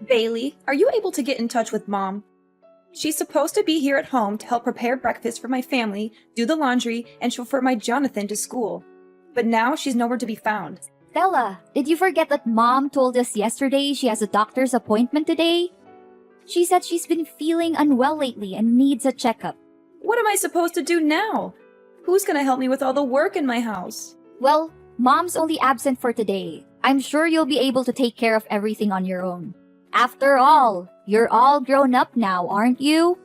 Bailey, are you able to get in touch with Mom? She's supposed to be here at home to help prepare breakfast for my family, do the laundry, and chauffeur my Jonathan to school. But now she's nowhere to be found. Stella, did you forget that Mom told us yesterday she has a doctor's appointment today? She said she's been feeling unwell lately and needs a checkup. What am I supposed to do now? Who's gonna help me with all the work in my house? Well, Mom's only absent for today. I'm sure you'll be able to take care of everything on your own. After all, you're all grown up now, aren't you?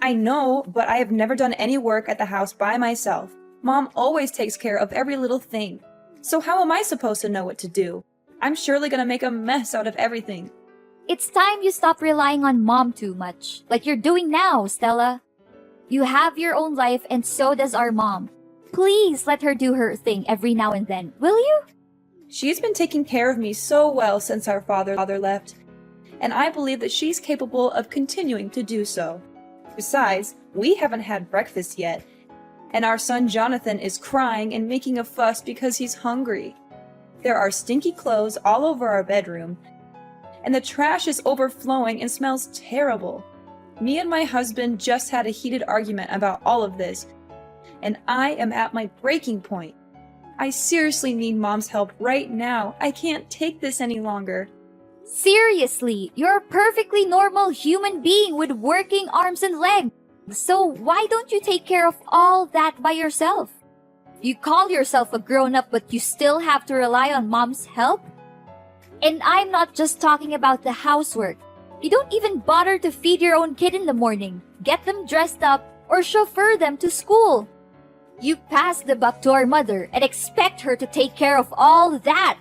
I know, but I have never done any work at the house by myself. Mom always takes care of every little thing. So how am I supposed to know what to do? I'm surely gonna make a mess out of everything. It's time you stop relying on Mom too much, like you're doing now, Stella. You have your own life and so does our mom. Please let her do her thing every now and then, will you? She's been taking care of me so well since our father left, and I believe that she's capable of continuing to do so. Besides, we haven't had breakfast yet, and our son Jonathan is crying and making a fuss because he's hungry. There are stinky clothes all over our bedroom, and the trash is overflowing and smells terrible. Me and my husband just had a heated argument about all of this, and I am at my breaking point. I seriously need Mom's help right now. I can't take this any longer. Seriously, you're a perfectly normal human being with working arms and legs. So why don't you take care of all that by yourself? You call yourself a grown-up but you still have to rely on Mom's help? And I'm not just talking about the housework. You don't even bother to feed your own kid in the morning, get them dressed up, or chauffeur them to school. You pass the buck to our mother and expect her to take care of all that.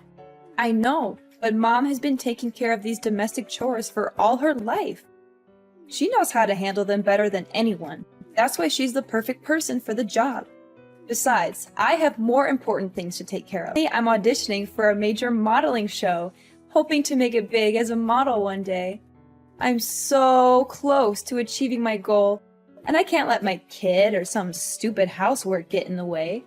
I know, but Mom has been taking care of these domestic chores for all her life. She knows how to handle them better than anyone. That's why she's the perfect person for the job. Besides, I have more important things to take care of. I'm auditioning for a major modeling show, hoping to make it big as a model one day. I'm so close to achieving my goal, and I can't let my kid or some stupid housework get in the way.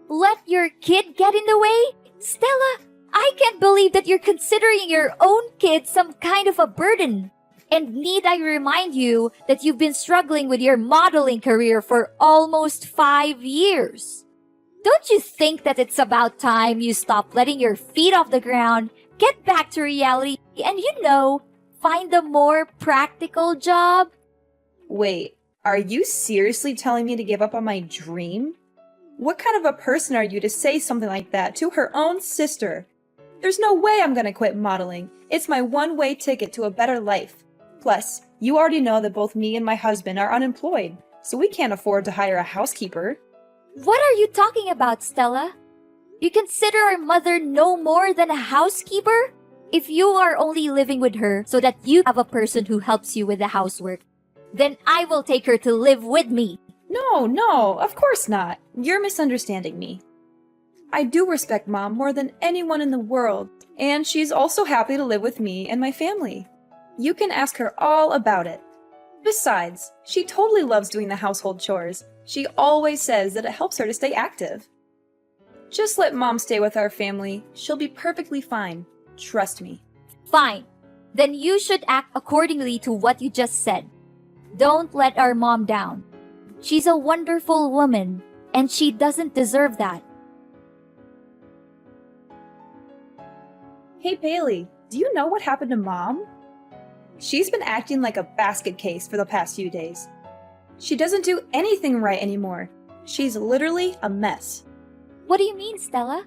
Let your kid get in the way? Stella, I can't believe that you're considering your own kid some kind of a burden. And need I remind you that you've been struggling with your modeling career for almost 5 years? Don't you think that it's about time you stop letting your feet off the ground, get back to reality, and find a more practical job? Wait, are you seriously telling me to give up on my dream? What kind of a person are you to say something like that to her own sister? There's no way I'm gonna quit modeling. It's my one-way ticket to a better life. Plus, you already know that both me and my husband are unemployed, so we can't afford to hire a housekeeper. What are you talking about, Stella? You consider our mother no more than a housekeeper? If you are only living with her so that you have a person who helps you with the housework, then I will take her to live with me. No, of course not. You're misunderstanding me. I do respect Mom more than anyone in the world, and she's also happy to live with me and my family. You can ask her all about it. Besides, she totally loves doing the household chores. She always says that it helps her to stay active. Just let Mom stay with our family. She'll be perfectly fine. Trust me. Fine. Then you should act accordingly to what you just said. Don't let our mom down. She's a wonderful woman, and she doesn't deserve that. Hey Bailey, do you know what happened to Mom? She's been acting like a basket case for the past few days. She doesn't do anything right anymore. She's literally a mess. What do you mean, Stella?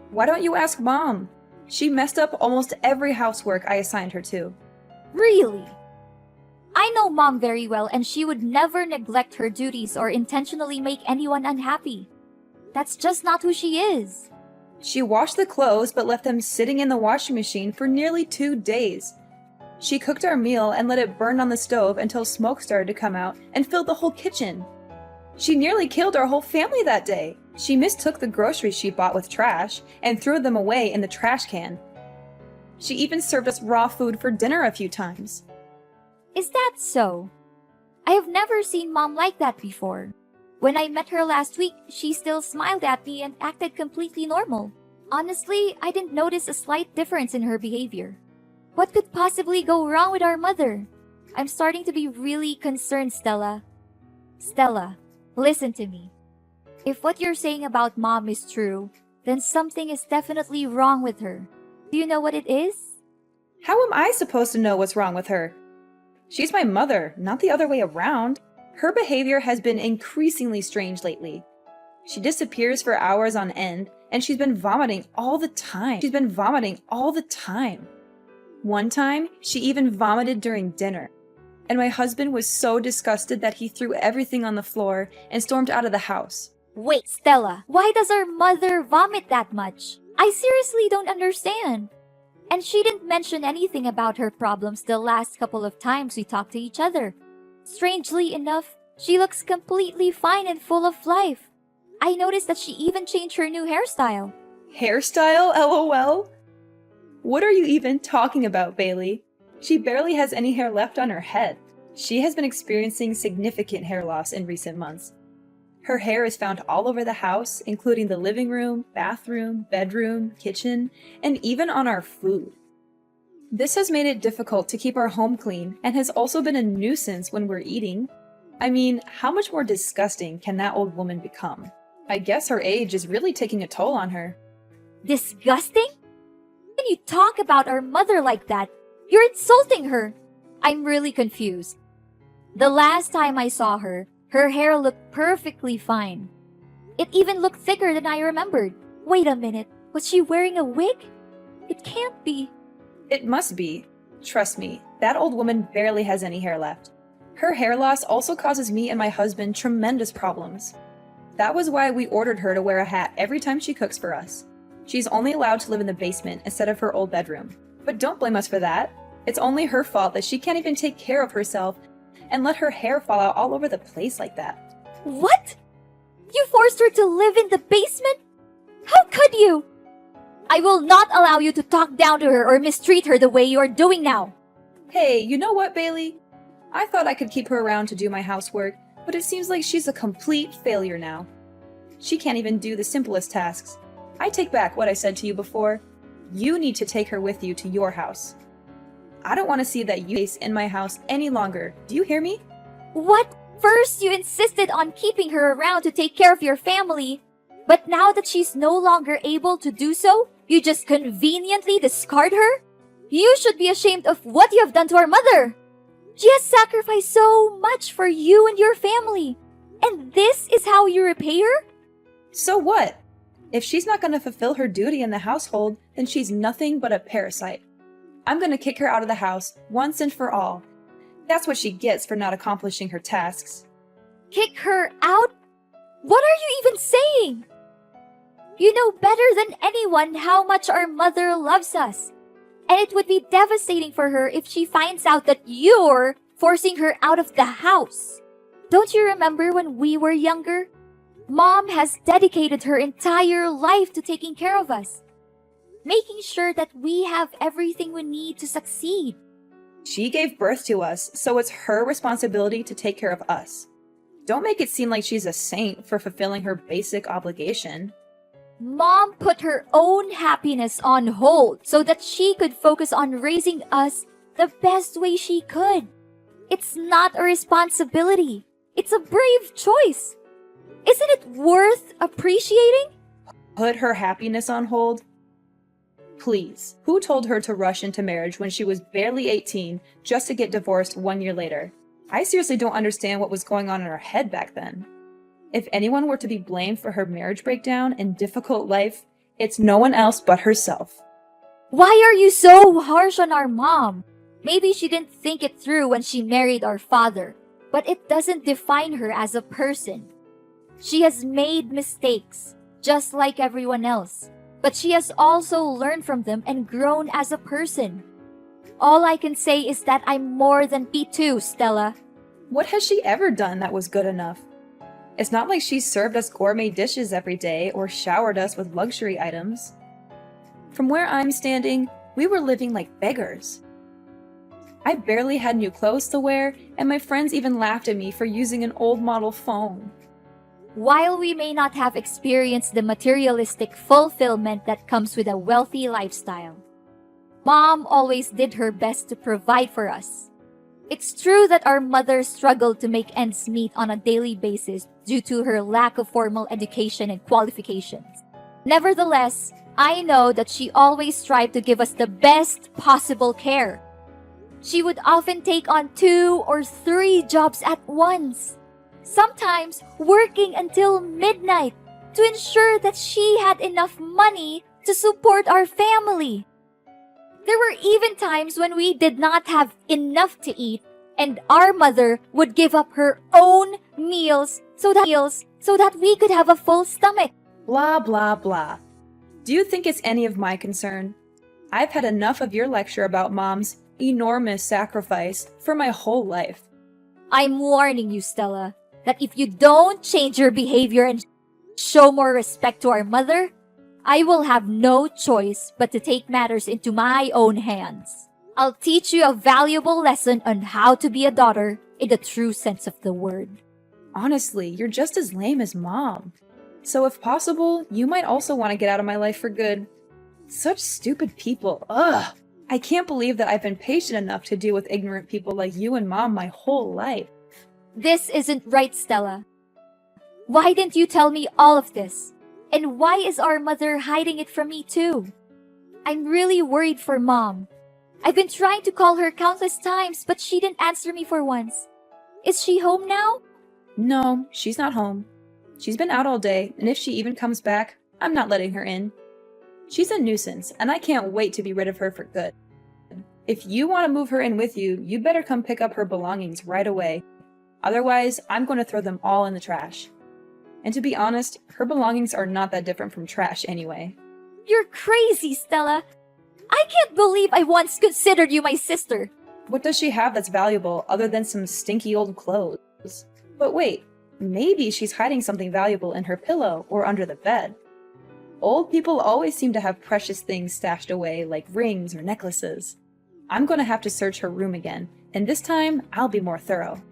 Why don't you ask Mom? She messed up almost every housework I assigned her to. Really? I know Mom very well, and she would never neglect her duties or intentionally make anyone unhappy. That's just not who she is. She washed the clothes but left them sitting in the washing machine for nearly 2 days. She cooked our meal and let it burn on the stove until smoke started to come out and filled the whole kitchen. She nearly killed our whole family that day. She mistook the groceries she bought with trash and threw them away in the trash can. She even served us raw food for dinner a few times. Is that so? I have never seen Mom like that before. When I met her last week, she still smiled at me and acted completely normal. Honestly, I didn't notice a slight difference in her behavior. What could possibly go wrong with our mother? I'm starting to be really concerned, Stella. Stella, listen to me. If what you're saying about Mom is true, then something is definitely wrong with her. Do you know what it is? How am I supposed to know what's wrong with her? She's my mother, not the other way around. Her behavior has been increasingly strange lately. She disappears for hours on end, and she's been vomiting all the time. One time, she even vomited during dinner. And my husband was so disgusted that he threw everything on the floor and stormed out of the house. Wait, Stella, why does our mother vomit that much? I seriously don't understand. And she didn't mention anything about her problems the last couple of times we talked to each other. Strangely enough, she looks completely fine and full of life. I noticed that she even changed her new hairstyle. Hairstyle, LOL? What are you even talking about, Bailey? She barely has any hair left on her head. She has been experiencing significant hair loss in recent months. Her hair is found all over the house, including the living room, bathroom, bedroom, kitchen, and even on our food. This has made it difficult to keep our home clean and has also been a nuisance when we're eating. I mean, how much more disgusting can that old woman become? I guess her age is really taking a toll on her. Disgusting? When you talk about our mother like that, you're insulting her. I'm really confused. The last time I saw her, her hair looked perfectly fine. It even looked thicker than I remembered. Wait a minute, was she wearing a wig? It can't be. It must be. Trust me, that old woman barely has any hair left. Her hair loss also causes me and my husband tremendous problems. That was why we ordered her to wear a hat every time she cooks for us. She's only allowed to live in the basement instead of her old bedroom. But don't blame us for that. It's only her fault that she can't even take care of herself and let her hair fall out all over the place like that. What? You forced her to live in the basement? How could you? I will not allow you to talk down to her or mistreat her the way you are doing now. Hey, you know what, Bailey? I thought I could keep her around to do my housework, but it seems like she's a complete failure now. She can't even do the simplest tasks. I take back what I said to you before. You need to take her with you to your house. I don't want to see that you face in my house any longer. Do you hear me? What? First, you insisted on keeping her around to take care of your family. But now that she's no longer able to do so, you just conveniently discard her? You should be ashamed of what you have done to our mother. She has sacrificed so much for you and your family. And this is how you repay her? So what? If she's not going to fulfill her duty in the household, then she's nothing but a parasite. I'm going to kick her out of the house once and for all. That's what she gets for not accomplishing her tasks. Kick her out? What are you even saying? You know better than anyone how much our mother loves us. And it would be devastating for her if she finds out that you're forcing her out of the house. Don't you remember when we were younger? Mom has dedicated her entire life to taking care of us, making sure that we have everything we need to succeed. She gave birth to us, so it's her responsibility to take care of us. Don't make it seem like she's a saint for fulfilling her basic obligation. Mom put her own happiness on hold so that she could focus on raising us the best way she could. It's not a responsibility. It's a brave choice. Isn't it worth appreciating? Put her happiness on hold? Please, who told her to rush into marriage when she was barely 18 just to get divorced 1 year later? I seriously don't understand what was going on in her head back then. If anyone were to be blamed for her marriage breakdown and difficult life, it's no one else but herself. Why are you so harsh on our mom? Maybe she didn't think it through when she married our father, but it doesn't define her as a person. She has made mistakes, just like everyone else, but she has also learned from them and grown as a person. All I can say is that I'm more than P2, Stella. What has she ever done that was good enough? It's not like she's served us gourmet dishes every day or showered us with luxury items. From where I'm standing, we were living like beggars. I barely had new clothes to wear, and my friends even laughed at me for using an old model phone. While we may not have experienced the materialistic fulfillment that comes with a wealthy lifestyle, Mom always did her best to provide for us. It's true that our mother struggled to make ends meet on a daily basis due to her lack of formal education and qualifications. Nevertheless, I know that she always strived to give us the best possible care. She would often take on 2 or 3 jobs at once, sometimes working until midnight to ensure that she had enough money to support our family. There were even times when we did not have enough to eat, and our mother would give up her own meals so that we could have a full stomach. Blah, blah, blah. Do you think it's any of my concern? I've had enough of your lecture about Mom's enormous sacrifice for my whole life. I'm warning you, Stella, that if you don't change your behavior and show more respect to our mother, I will have no choice but to take matters into my own hands. I'll teach you a valuable lesson on how to be a daughter in the true sense of the word. Honestly, you're just as lame as Mom. So if possible, you might also want to get out of my life for good. Such stupid people, ugh! I can't believe that I've been patient enough to deal with ignorant people like you and Mom my whole life. This isn't right, Stella. Why didn't you tell me all of this? And why is our mother hiding it from me too? I'm really worried for Mom. I've been trying to call her countless times, but she didn't answer me for once. Is she home now? No, she's not home. She's been out all day, and if she even comes back, I'm not letting her in. She's a nuisance, and I can't wait to be rid of her for good. If you want to move her in with you, you better come pick up her belongings right away. Otherwise, I'm going to throw them all in the trash. And to be honest, her belongings are not that different from trash anyway. You're crazy, Stella. I can't believe I once considered you my sister. What does she have that's valuable other than some stinky old clothes? But wait, maybe she's hiding something valuable in her pillow or under the bed. Old people always seem to have precious things stashed away, like rings or necklaces. I'm going to have to search her room again, and this time I'll be more thorough.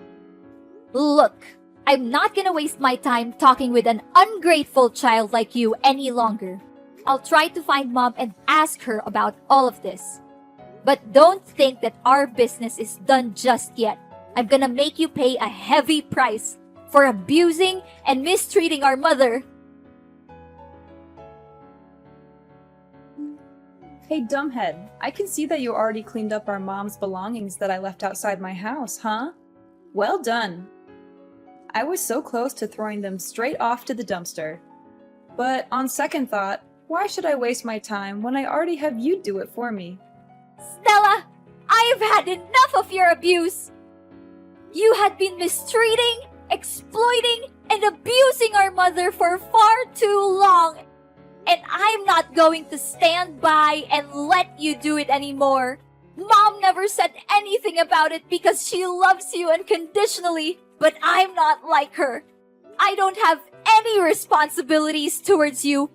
Look, I'm not gonna waste my time talking with an ungrateful child like you any longer. I'll try to find Mom and ask her about all of this. But don't think that our business is done just yet. I'm gonna make you pay a heavy price for abusing and mistreating our mother. Hey, dumbhead, I can see that you already cleaned up our Mom's belongings that I left outside my house, huh? Well done. I was so close to throwing them straight off to the dumpster. But on second thought, why should I waste my time when I already have you do it for me? Stella, I've had enough of your abuse. You had been mistreating, exploiting, and abusing our mother for far too long. And I'm not going to stand by and let you do it anymore. Mom never said anything about it because she loves you unconditionally, but I'm not like her. I don't have any responsibilities towards you,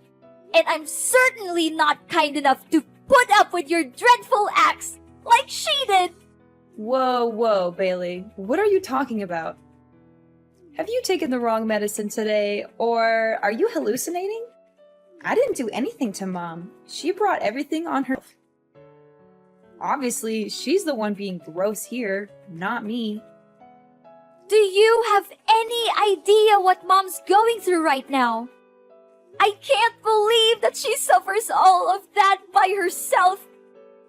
and I'm certainly not kind enough to put up with your dreadful acts like she did. Whoa, Bailey. What are you talking about? Have you taken the wrong medicine today, or are you hallucinating? I didn't do anything to Mom. She brought everything on herself. Obviously, she's the one being gross here, not me. Do you have any idea what Mom's going through right now? I can't believe that she suffers all of that by herself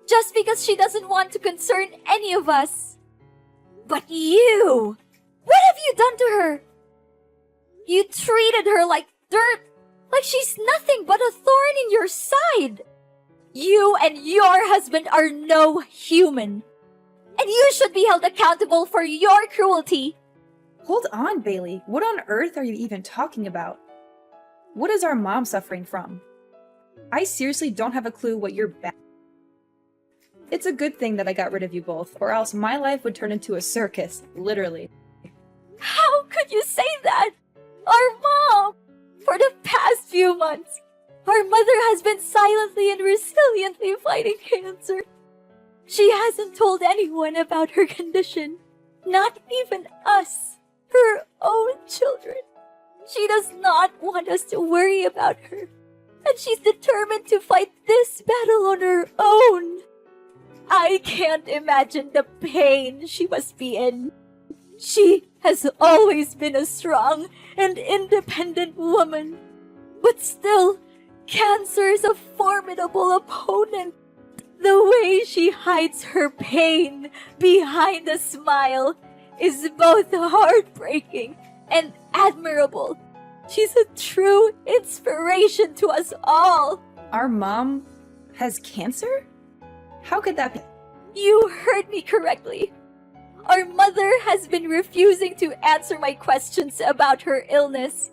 just because she doesn't want to concern any of us. But you! What have you done to her? You treated her like dirt, like she's nothing but a thorn in your side. You and your husband are no human, and you should be held accountable for your cruelty. Hold on, Bailey. What on earth are you even talking about? What is our mom suffering from? I seriously don't have a clue what you're bad. It's a good thing that I got rid of you both, or else my life would turn into a circus, literally. How could you say that? Our mom! For the past few months, our mother has been silently and resiliently fighting cancer. She hasn't told anyone about her condition, not even us, her own children. She does not want us to worry about her, and she's determined to fight this battle on her own. I can't imagine the pain she must be in. She has always been a strong and independent woman. But still, cancer is a formidable opponent. The way she hides her pain behind a smile is both heartbreaking and admirable. She's a true inspiration to us all. Our mom has cancer? How could that be? You heard me correctly. Our mother has been refusing to answer my questions about her illness.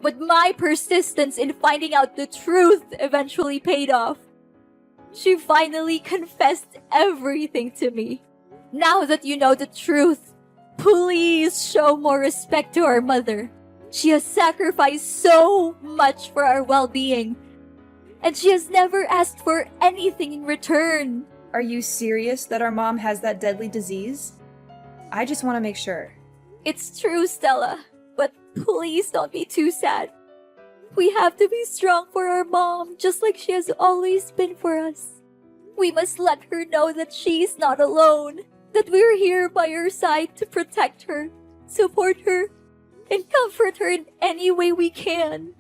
But my persistence in finding out the truth eventually paid off. She finally confessed everything to me. Now that you know the truth, please show more respect to our mother. She has sacrificed so much for our well-being, and she has never asked for anything in return. Are you serious that our mom has that deadly disease? I just want to make sure. It's true, Stella, but please don't be too sad. We have to be strong for our mom, just like she has always been for us. We must let her know that she's not alone, that we're here by her side to protect her, support her, and comfort her in any way we can.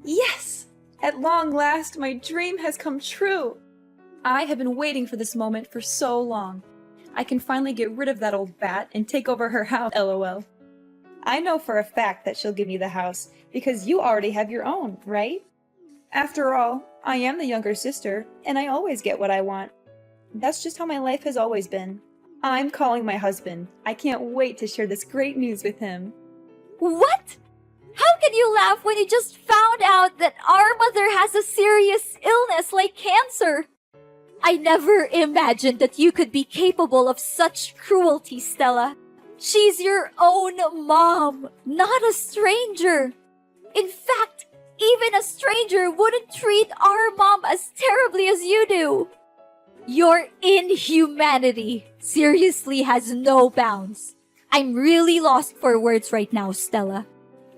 Yes! At long last, my dream has come true. I have been waiting for this moment for so long. I can finally get rid of that old bat and take over her house, lol. I know for a fact that she'll give me the house, because you already have your own, right? After all, I am the younger sister, and I always get what I want. That's just how my life has always been. I'm calling my husband. I can't wait to share this great news with him. What? How can you laugh when you just found out that our mother has a serious illness like cancer? I never imagined that you could be capable of such cruelty, Stella. She's your own mom, not a stranger. In fact, even a stranger wouldn't treat our mom as terribly as you do. Your inhumanity seriously has no bounds. I'm really lost for words right now, Stella.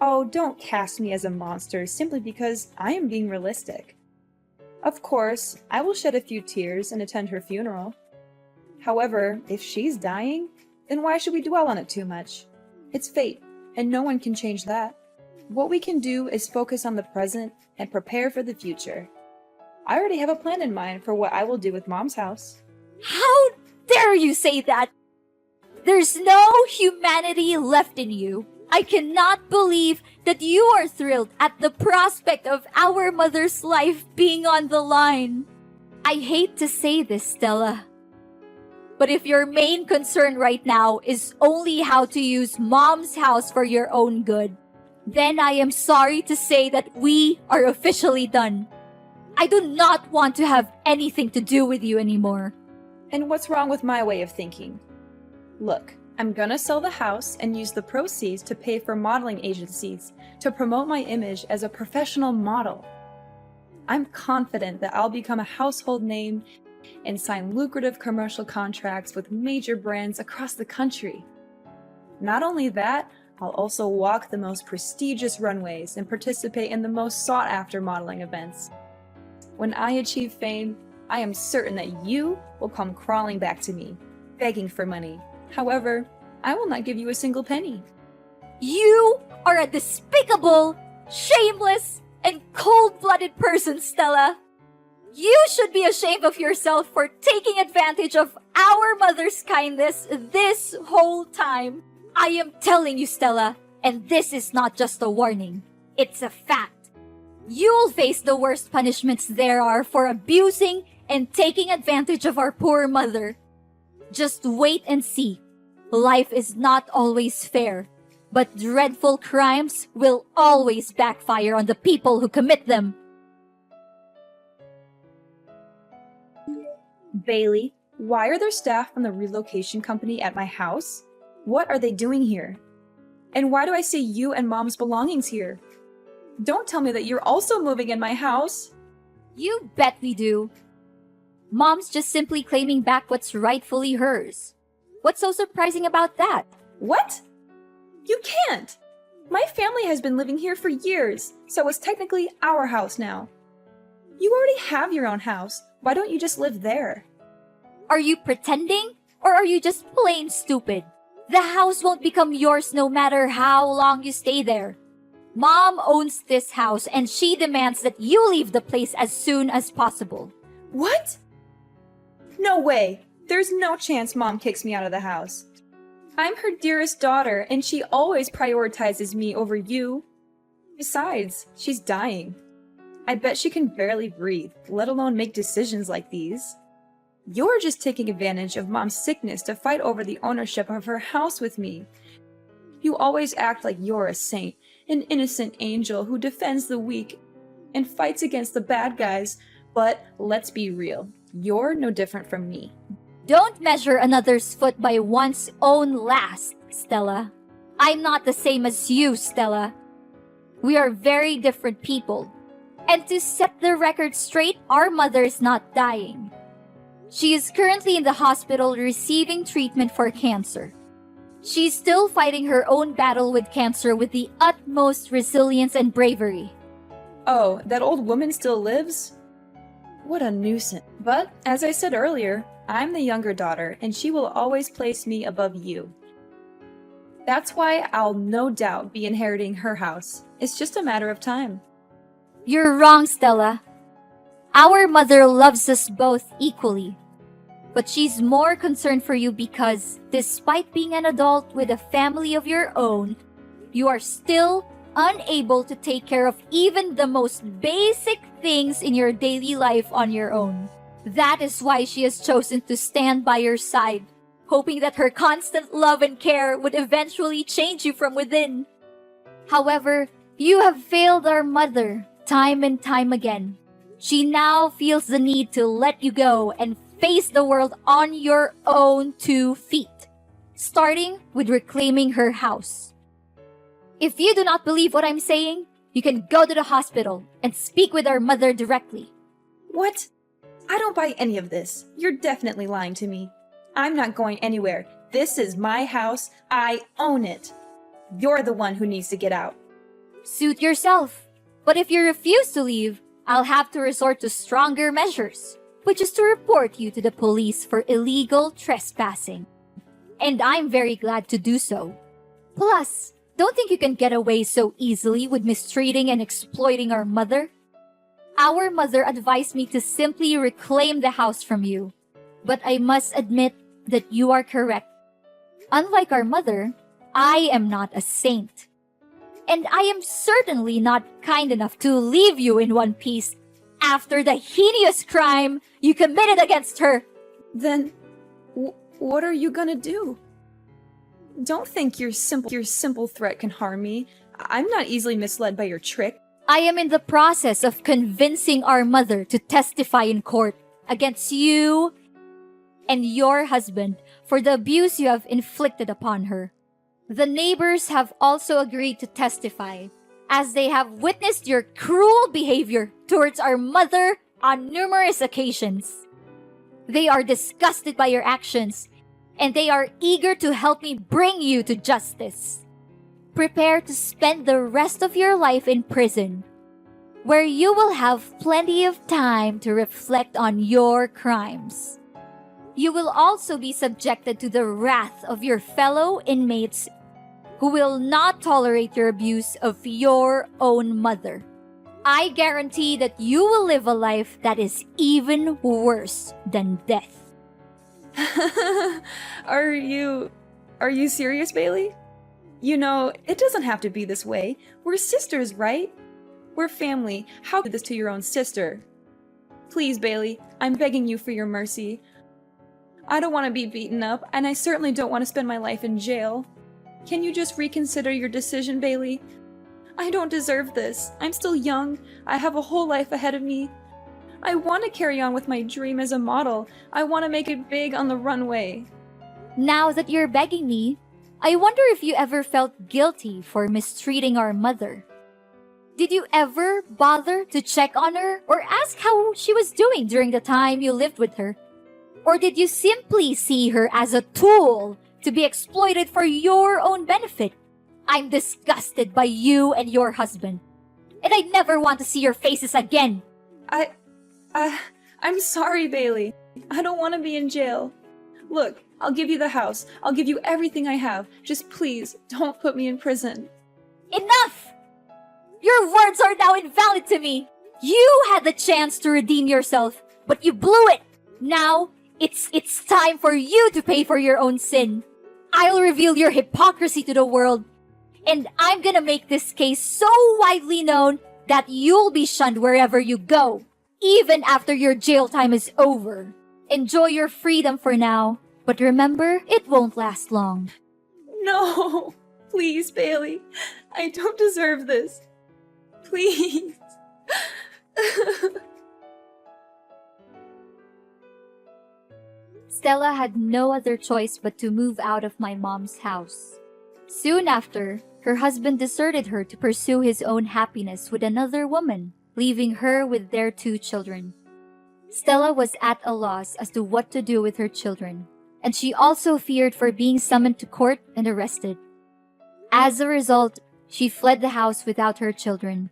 Oh, don't cast me as a monster simply because I am being realistic. Of course, I will shed a few tears and attend her funeral. However, if she's dying, then why should we dwell on it too much? It's fate, and no one can change that. What we can do is focus on the present and prepare for the future. I already have a plan in mind for what I will do with Mom's house. How dare you say that? There's no humanity left in you. I cannot believe that you are thrilled at the prospect of our mother's life being on the line. I hate to say this, Stella, but if your main concern right now is only how to use Mom's house for your own good, then I am sorry to say that we are officially done. I do not want to have anything to do with you anymore. And what's wrong with my way of thinking? Look, I'm gonna sell the house and use the proceeds to pay for modeling agencies to promote my image as a professional model. I'm confident that I'll become a household name and sign lucrative commercial contracts with major brands across the country. Not only that, I'll also walk the most prestigious runways and participate in the most sought-after modeling events. When I achieve fame, I am certain that you will come crawling back to me, begging for money. However, I will not give you a single penny. You are a despicable, shameless, and cold-blooded person, Stella. You should be ashamed of yourself for taking advantage of our mother's kindness this whole time. I am telling you, Stella, and this is not just a warning. It's a fact. You'll face the worst punishments there are for abusing and taking advantage of our poor mother. Just wait and see. Life is not always fair, but dreadful crimes will always backfire on the people who commit them. Bailey, why are there staff from the relocation company at my house? What are they doing here? And why do I see you and Mom's belongings here? Don't tell me that you're also moving in my house. You bet we do. Mom's just simply claiming back what's rightfully hers. What's so surprising about that? What? You can't! My family has been living here for years, so it's technically our house now. You already have your own house. Why don't you just live there? Are you pretending? Or are you just plain stupid? The house won't become yours no matter how long you stay there. Mom owns this house and she demands that you leave the place as soon as possible. What? No way. There's no chance Mom kicks me out of the house. I'm her dearest daughter, and she always prioritizes me over you. Besides, she's dying. I bet she can barely breathe, let alone make decisions like these. You're just taking advantage of Mom's sickness to fight over the ownership of her house with me. You always act like you're a saint, an innocent angel who defends the weak and fights against the bad guys, but let's be real, you're no different from me. Don't measure another's foot by one's own last, Stella. I'm not the same as you, Stella. We are very different people. And to set the record straight, our mother is not dying. She is currently in the hospital receiving treatment for cancer. She's still fighting her own battle with cancer with the utmost resilience and bravery. Oh, that old woman still lives? What a nuisance. But, as I said earlier, I'm the younger daughter, and she will always place me above you. That's why I'll no doubt be inheriting her house. It's just a matter of time. You're wrong, Stella. Our mother loves us both equally. But she's more concerned for you because, despite being an adult with a family of your own, you are still unable to take care of even the most basic things in your daily life on your own. That is why she has chosen to stand by your side, hoping that her constant love and care would eventually change you from within. However, you have failed our mother time and time again. She now feels the need to let you go and face the world on your own 2 feet, starting with reclaiming her house. If you do not believe what I'm saying, you can go to the hospital and speak with our mother directly. What? I don't buy any of this. You're definitely lying to me. I'm not going anywhere. This is my house. I own it. You're the one who needs to get out. Suit yourself. But if you refuse to leave, I'll have to resort to stronger measures, which is to report you to the police for illegal trespassing. And I'm very glad to do so. Plus, don't think you can get away so easily with mistreating and exploiting our mother. Our mother advised me to simply reclaim the house from you. But I must admit that you are correct. Unlike our mother, I am not a saint. And I am certainly not kind enough to leave you in one piece after the heinous crime you committed against her. Then, what are you gonna do? Don't think your simple threat can harm me. I'm not easily misled by your trick. I am in the process of convincing our mother to testify in court against you and your husband for the abuse you have inflicted upon her. The neighbors have also agreed to testify, as they have witnessed your cruel behavior towards our mother on numerous occasions. They are disgusted by your actions, and they are eager to help me bring you to justice. Prepare to spend the rest of your life in prison, where you will have plenty of time to reflect on your crimes. You will also be subjected to the wrath of your fellow inmates who will not tolerate your abuse of your own mother. I guarantee that you will live a life that is even worse than death. Are you serious, Bailey? You know, it doesn't have to be this way. We're sisters, right? We're family. How could you do this to your own sister? Please, Bailey, I'm begging you for your mercy. I don't want to be beaten up, and I certainly don't want to spend my life in jail. Can you just reconsider your decision, Bailey? I don't deserve this. I'm still young. I have a whole life ahead of me. I want to carry on with my dream as a model. I want to make it big on the runway. Now that you're begging me, I wonder if you ever felt guilty for mistreating our mother. Did you ever bother to check on her or ask how she was doing during the time you lived with her? Or did you simply see her as a tool to be exploited for your own benefit? I'm disgusted by you and your husband, and I never want to see your faces again. I'm sorry, Bailey. I don't want to be in jail. Look, I'll give you the house. I'll give you everything I have. Just please, don't put me in prison. Enough! Your words are now invalid to me. You had the chance to redeem yourself, but you blew it. Now, it's time for you to pay for your own sin. I'll reveal your hypocrisy to the world, and I'm gonna make this case so widely known that you'll be shunned wherever you go, even after your jail time is over. Enjoy your freedom for now, but remember, it won't last long. No, please, Bailey. I don't deserve this. Please. Stella had no other choice but to move out of my mom's house. Soon after, her husband deserted her to pursue his own happiness with another woman, leaving her with their 2 children. Stella was at a loss as to what to do with her children, and she also feared for being summoned to court and arrested. As a result, she fled the house without her children.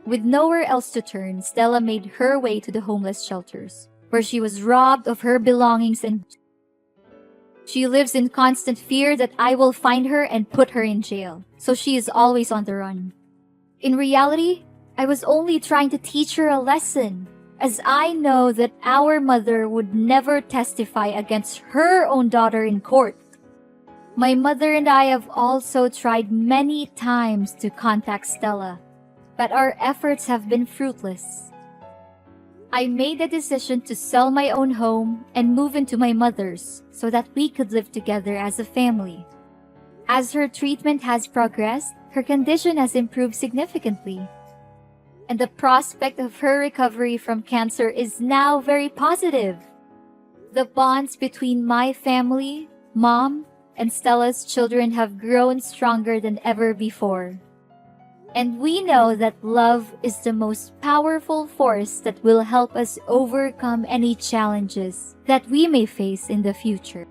With nowhere else to turn, Stella made her way to the homeless shelters, where she was robbed of her belongings, and she lives in constant fear that I will find her and put her in jail, so she is always on the run. In reality, I was only trying to teach her a lesson, as I know that our mother would never testify against her own daughter in court. My mother and I have also tried many times to contact Stella, but our efforts have been fruitless. I made the decision to sell my own home and move into my mother's so that we could live together as a family. As her treatment has progressed, her condition has improved significantly, and the prospect of her recovery from cancer is now very positive. The bonds between my family, Mom, and Stella's children have grown stronger than ever before. And we know that love is the most powerful force that will help us overcome any challenges that we may face in the future.